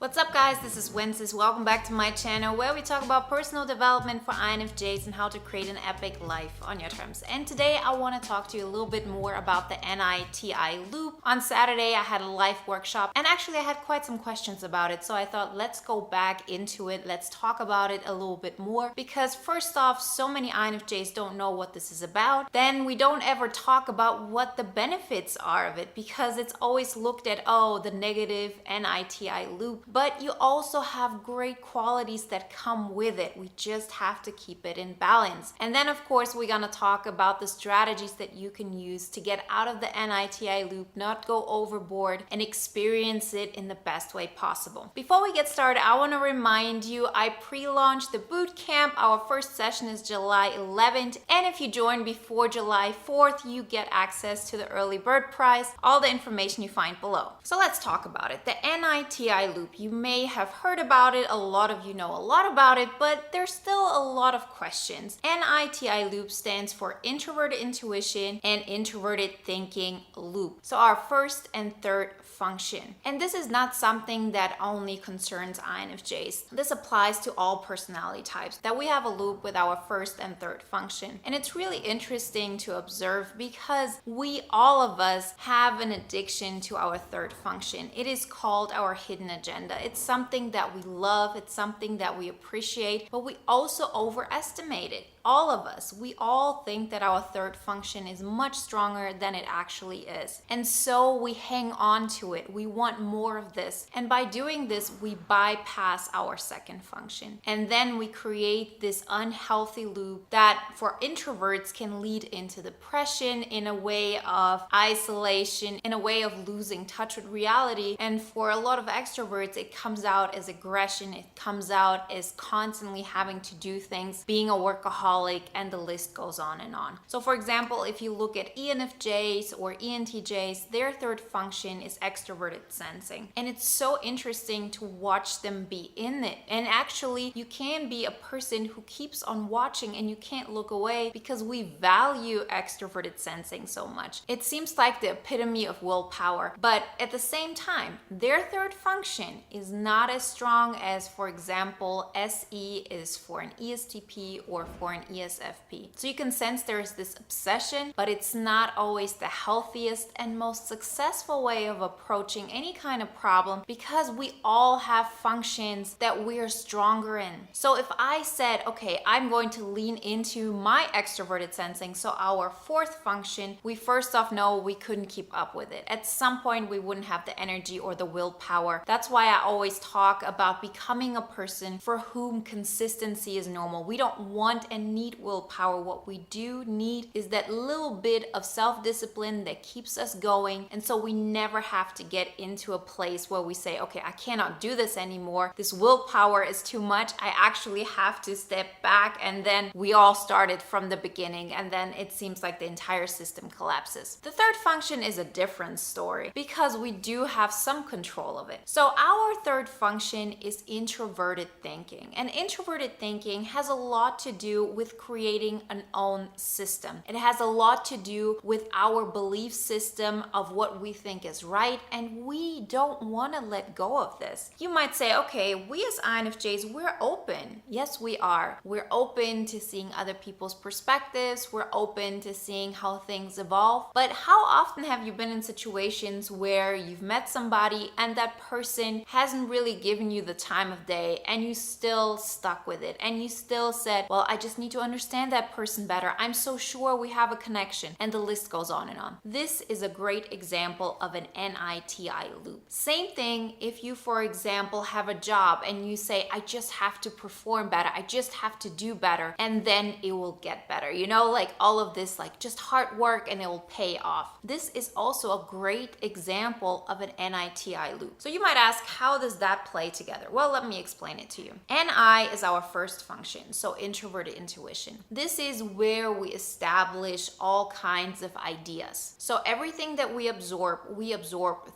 What's up guys, this is Wenzes. Welcome back to my channel where we talk about personal development for INFJs and how to create an epic life on your terms. And today I want to talk to you a little bit more about the NITI loop. On Saturday I had a life workshop and actually I had quite some questions about it, so I thought let's go back into it, let's talk about it a little bit more, because first off, so many INFJs don't know what this is about. Then we don't ever talk about what the benefits are of it, because it's always looked at, oh, the negative NITI loop. But you also have great qualities that come with it. We just have to keep it in balance. And then of course, we're gonna talk about the strategies that you can use to get out of the NITI loop, not go overboard, and experience it in the best way possible. Before we get started, I wanna remind you, I pre-launched the boot camp. Our first session is July 11th. And if you join before July 4th, you get access to the early bird prize. All the information you find below. So let's talk about it. The NITI loop. You may have heard about it, a lot of you know a lot about it, but there's still a lot of questions. NITI loop stands for introverted intuition and introverted thinking loop. So our first and third function. And this is not something that only concerns INFJs. This applies to all personality types, that we have a loop with our first and third function. And it's really interesting to observe because we, all of us, have an addiction to our third function. It is called our hidden agenda. It's something that we love, it's something that we appreciate, but we also overestimate it. All of us, we all think that our third function is much stronger than it actually is. And so we hang on to it. We want more of this. And by doing this, we bypass our second function. And then we create this unhealthy loop that for introverts can lead into depression, in a way of isolation, in a way of losing touch with reality. And for a lot of extroverts, it comes out as aggression. It comes out as constantly having to do things, being a workaholic, and the list goes on and on. So for example, if you look at ENFJs or ENTJs, their third function is extroverted sensing. And it's so interesting to watch them be in it. And actually, you can be a person who keeps on watching and you can't look away because we value extroverted sensing so much. It seems like the epitome of willpower, but at the same time, their third function is not as strong as, for example, SE is for an ESTP or for an ESFP. So you can sense there is this obsession, but it's not always the healthiest and most successful way of approaching any kind of problem, because we all have functions that we're stronger in. So if I said, okay, I'm going to lean into my extroverted sensing, so our fourth function, we first off know we couldn't keep up with it. At some point, we wouldn't have the energy or the willpower. That's why I always talk about becoming a person for whom consistency is normal. We don't want and need willpower. What we do need is that little bit of self-discipline that keeps us going. And so we never have to get into a place where we say, okay, I cannot do this anymore. This willpower is too much. I actually have to step back. And then we all started from the beginning. And then it seems like the entire system collapses. The third function is a different story because we do have some control of it. So our third function is introverted thinking. And introverted thinking has a lot to do with creating an own system. It has a lot to do with our belief system of what we think is right, and we don't want to let go of this. You might say, okay, we as INFJs, we're open. Yes, we are. We're open to seeing other people's perspectives. We're open to seeing how things evolve. But how often have you been in situations where you've met somebody and that person hasn't really given you the time of day and you still stuck with it and you still said, well, I just need to understand that person better. I'm so sure we have a connection, and the list goes on and on. This is a great example of an NITI loop. Same thing if you, for example, have a job and you say, I just have to perform better. I just have to do better, and then it will get better. You know, like all of this, like just hard work and it will pay off. This is also a great example of an NITI loop. So you might ask, how does that play together? Well, let me explain it to you. NI is our first function, so introverted intuition. intuition. This is where we establish all kinds of ideas. So everything that we absorb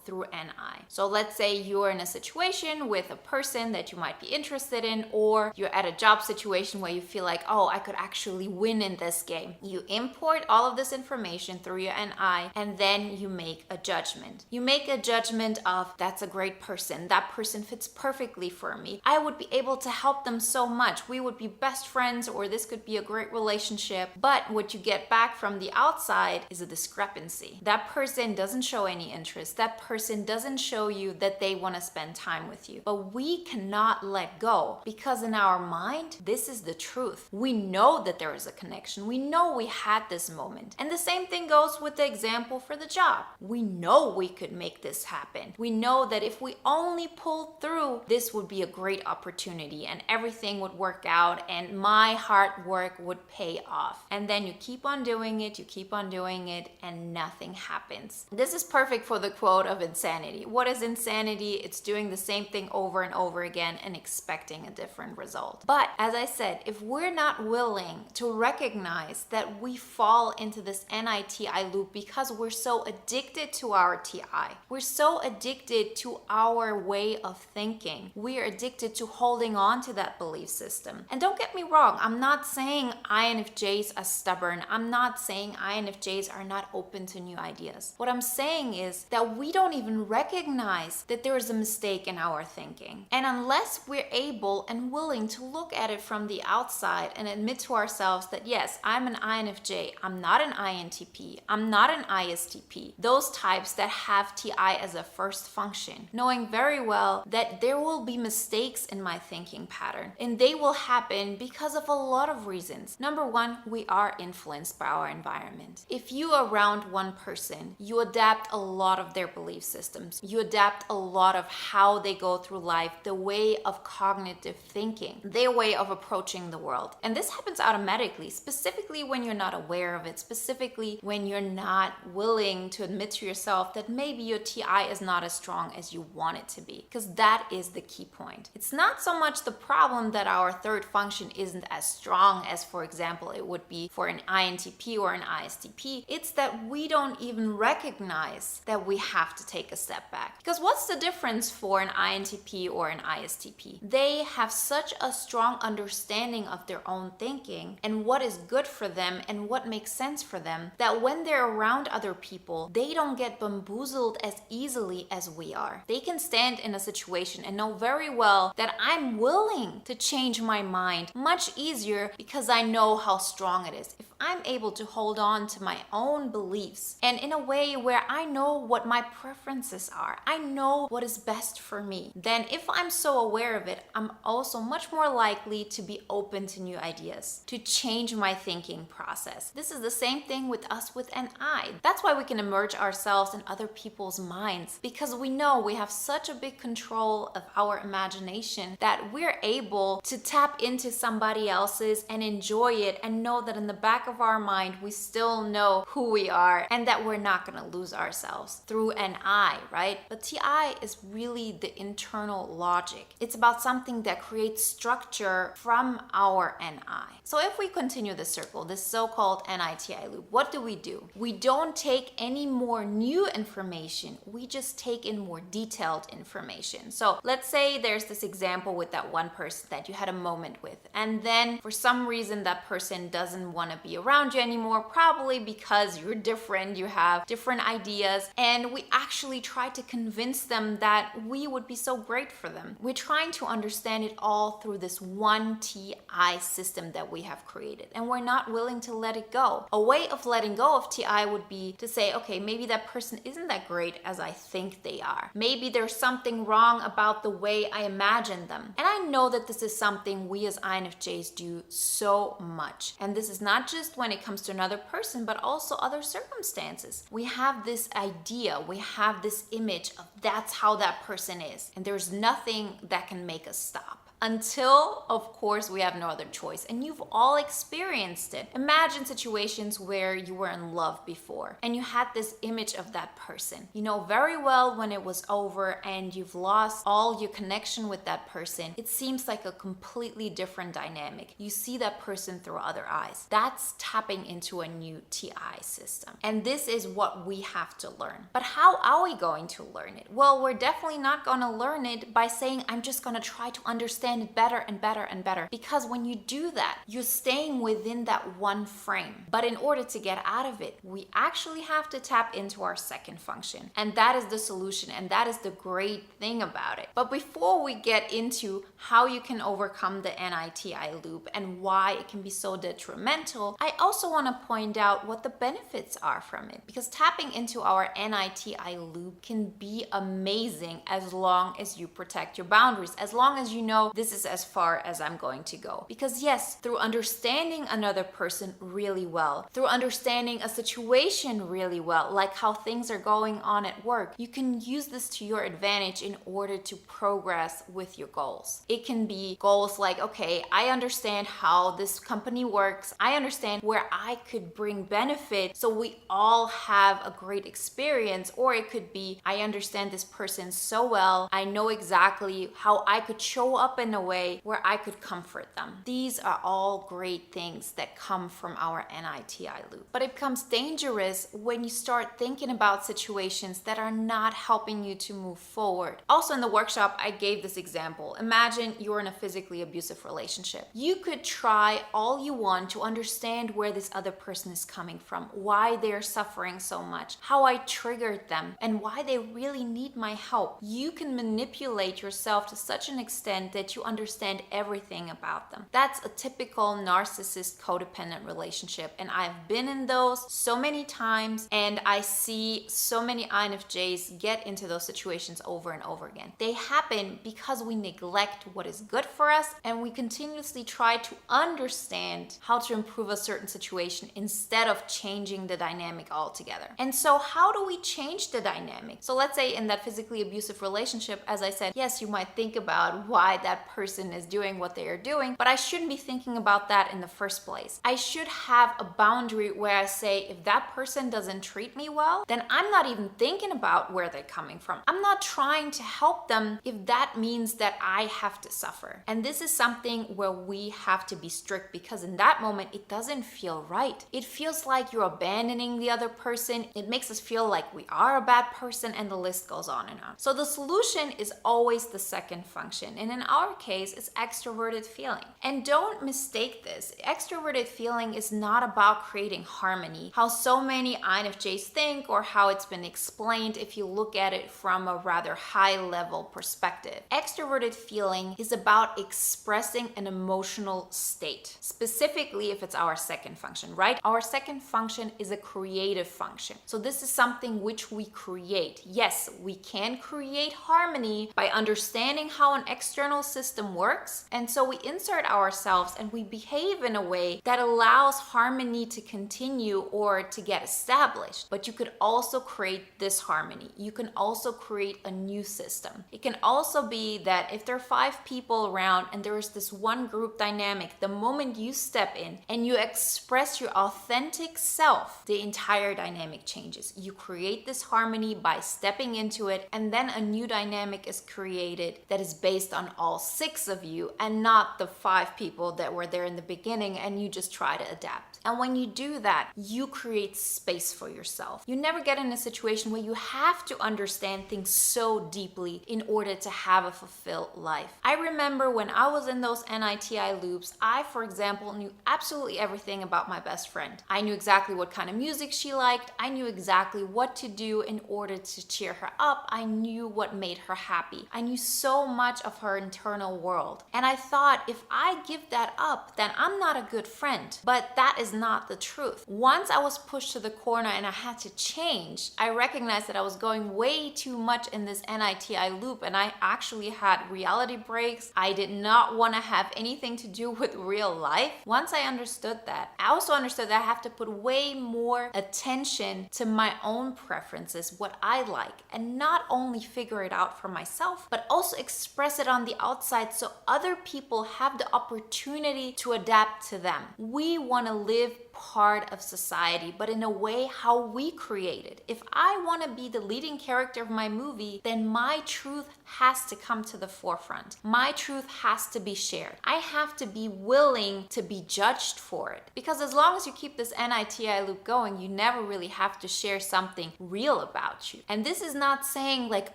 through NI. So let's say you're in a situation with a person that you might be interested in, or you're at a job situation where you feel like, oh, I could actually win in this game. You import all of this information through your NI, and then you make a judgment. You make a judgment of, that's a great person. That person fits perfectly for me. I would be able to help them so much. We would be best friends, or this could be a great relationship. But what you get back from the outside is a discrepancy. That person doesn't show any interest. That person doesn't show you that they want to spend time with you. But we cannot let go, because in our mind, this is the truth. We know that there is a connection. We know we had this moment. And the same thing goes with the example for the job. We know we could make this happen. We know that if we only pulled through, this would be a great opportunity and everything would work out and my hard work would pay off. And then you keep on doing it, and nothing happens. This is perfect for the quote of insanity. What is insanity? It's doing the same thing over and over again and expecting a different result. But as I said, if we're not willing to recognize that we fall into this NITI loop because we're so addicted to our TI, we're so addicted to our way of thinking, we are addicted to holding on to that belief system. And don't get me wrong, I'm not saying INFJs are stubborn. I'm not saying INFJs are not open to new ideas. What I'm saying is that we don't even recognize that there is a mistake in our thinking. And unless we're able and willing to look at it from the outside and admit to ourselves that yes, I'm an INFJ, I'm not an INTP, I'm not an ISTP, those types that have TI as a first function, knowing very well that there will be mistakes in my thinking pattern, and they will happen because of a lot of reasons. Number one, we are influenced by our environment. If you are around one person, you adapt a lot of their belief systems. You adapt a lot of how they go through life, the way of cognitive thinking, their way of approaching the world. And this happens automatically, specifically when you're not aware of it, specifically when you're not willing to admit to yourself that maybe your TI is not as strong as you want it to be, because that is the key point. It's not so much the problem that our third function isn't as strong as, for example, it would be for an INTP or an ISTP. It's that we don't even recognize that we have to take a step back. Because what's the difference for an INTP or an ISTP? They have such a strong understanding of their own thinking and what is good for them and what makes sense for them, that when they're around other people, they don't get bamboozled as easily as we are. They can stand in a situation and know very well that I'm willing to change my mind much easier because I know how strong it is. If I'm able to hold on to my own beliefs and in a way where I know what my preferences are, I know what is best for me, then if I'm so aware of it, I'm also much more likely to be open to new ideas, to change my thinking process. This is the same thing with us with an I. That's why we can immerse ourselves in other people's minds, because we know we have such a big control of our imagination that we're able to tap into somebody else's and enjoy it and know that in the back of our mind we still know who we are and that we're not going to lose ourselves through an I, right? But TI is really the internal logic. It's about something that creates structure from our NI. So if we continue the circle, this so-called NITI loop, what do? We don't take any more new information, we just take in more detailed information. So let's say there's this example with that one person that you had a moment with, and then for some reason that person doesn't want to be around you anymore, probably because you're different, you have different ideas, and we actually try to convince them that we would be so great for them. We're trying to understand it all through this one TI system that we have created, and we're not willing to let it go. A way of letting go of TI would be to say, okay, maybe that person isn't that great as I think they are. Maybe there's something wrong about the way I imagine them. And I know that this is something we as INFJs do so much. And this is not just when it comes to another person, but also other circumstances. We have this idea, we have this image of that's how that person is, and there's nothing that can make us stop. until, of course, we have no other choice. And you've all experienced it. Imagine situations where you were in love before and you had this image of that person. You know very well when it was over and you've lost all your connection with that person. It seems like a completely different dynamic. You see that person through other eyes. That's tapping into a new TI system. And this is what we have to learn. But how are we going to learn it? Well, we're definitely not going to learn it by saying, I'm just going to try to understand it better and better and better. Because when you do that, you're staying within that one frame. But in order to get out of it, we actually have to tap into our second function. And that is the solution. And that is the great thing about it. But before we get into how you can overcome the NITI loop and why it can be so detrimental, I also want to point out what the benefits are from it. Because tapping into our NITI loop can be amazing as long as you protect your boundaries, as long as you know this is as far as I'm going to go. Because yes, through understanding another person really well, through understanding a situation really well, like how things are going on at work, you can use this to your advantage in order to progress with your goals. It can be goals like, okay, I understand how this company works. I understand where I could bring benefit so we all have a great experience. Or it could be, I understand this person so well. I know exactly how I could show up in a way where I could comfort them. These are all great things that come from our NITI loop. But it becomes dangerous when you start thinking about situations that are not helping you to move forward. Also in the workshop, I gave this example. Imagine you're in a physically abusive relationship. You could try all you want to understand where this other person is coming from, why they're suffering so much, how I triggered them, and why they really need my help. You can manipulate yourself to such an extent that you understand everything about them. That's a typical narcissist codependent relationship, and I've been in those so many times, and I see so many INFJs get into those situations over and over again. They happen because we neglect what is good for us, and we continuously try to understand how to improve a certain situation instead of changing the dynamic altogether. And so how do we change the dynamic? So let's say in that physically abusive relationship, as I said, yes, you might think about why that person is doing what they are doing, but I shouldn't be thinking about that in the first place. I should have a boundary where I say, if that person doesn't treat me well, then I'm not even thinking about where they're coming from. I'm not trying to help them if that means that I have to suffer. And this is something where we have to be strict, because in that moment, it doesn't feel right. It feels like you're abandoning the other person. It makes us feel like we are a bad person, and the list goes on and on. So the solution is always the second function. And in our case, it's extroverted feeling. And don't mistake this. Extroverted feeling is not about creating harmony, how so many INFJs think, or how it's been explained if you look at it from a rather high level perspective. Extroverted feeling is about expressing an emotional state, specifically if it's our second function, right? Our second function is a creative function. So this is something which we create. Yes, we can create harmony by understanding how an external system works. And so we insert ourselves and we behave in a way that allows harmony to continue or to get established. But you could also create disharmony. You can also create a new system. It can also be that if there are 5 people around and there is this one group dynamic, the moment you step in and you express your authentic self, the entire dynamic changes. You create this harmony by stepping into it, and then a new dynamic is created that is based on all 6 of you and not the 5 people that were there in the beginning and you just try to adapt. And when you do that, you create space for yourself. You never get in a situation where you have to understand things so deeply in order to have a fulfilled life. I remember when I was in those NITI loops, I, for example, knew absolutely everything about my best friend. I knew exactly what kind of music she liked. I knew exactly what to do in order to cheer her up. I knew what made her happy. I knew so much of her internal world. And I thought, if I give that up, then I'm not a good friend. But that is not the truth. Once I was pushed to the corner and I had to change, I recognized that I was going way too much in this NITI loop, and I actually had reality breaks. I did not want to have anything to do with real life. Once I understood that, I also understood that I have to put way more attention to my own preferences, what I like, and not only figure it out for myself, but also express it on the outside outside so other people have the opportunity to adapt to them. We want to live part of society, but in a way how we create it. If I want to be the leading character of my movie, then my truth has to come to the forefront. My truth has to be shared. I have to be willing to be judged for it. Because as long as you keep this NITI loop going, you never really have to share something real about you. And this is not saying like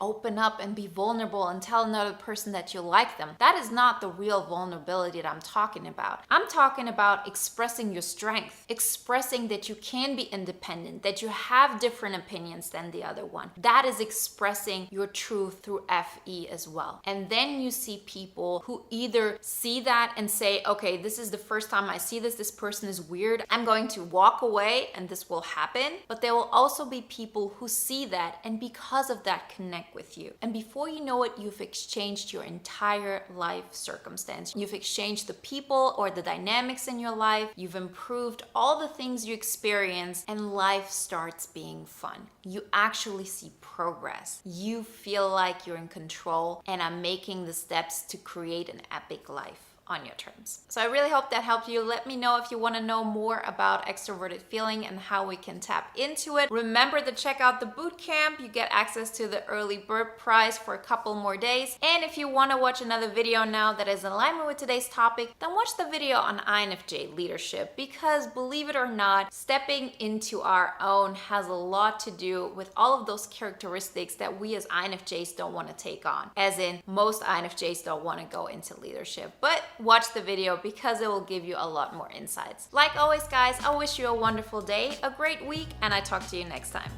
open up and be vulnerable and tell another person that you like them. That is not the real vulnerability that I'm talking about. I'm talking about expressing your strength, expressing that you can be independent, that you have different opinions than the other one. That is expressing your truth through FE as well. And then you see people who either see that and say, okay, this is the first time I see this person is weird, I'm going to walk away and this will happen. But there will also be people who see that and because of that connect with you. And before you know it, you've exchanged your entire life circumstance. You've exchanged the people or the dynamics in your life. You've improved all the things you experience and life starts being fun. You actually see progress. You feel like you're in control and are making the steps to create an epic life on your terms. So I really hope that helped you. Let me know if you want to know more about extroverted feeling and how we can tap into it. Remember to check out the bootcamp. You get access to the early bird prize for a couple more days. And if you want to watch another video now that is in alignment with today's topic, then watch the video on INFJ leadership, because believe it or not, stepping into our own has a lot to do with all of those characteristics that we as INFJs don't want to take on. As in, most INFJs don't want to go into leadership. But watch the video because it will give you a lot more insights. Like always, guys, I wish you a wonderful day, a great week, and I talk to you next time.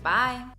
Bye.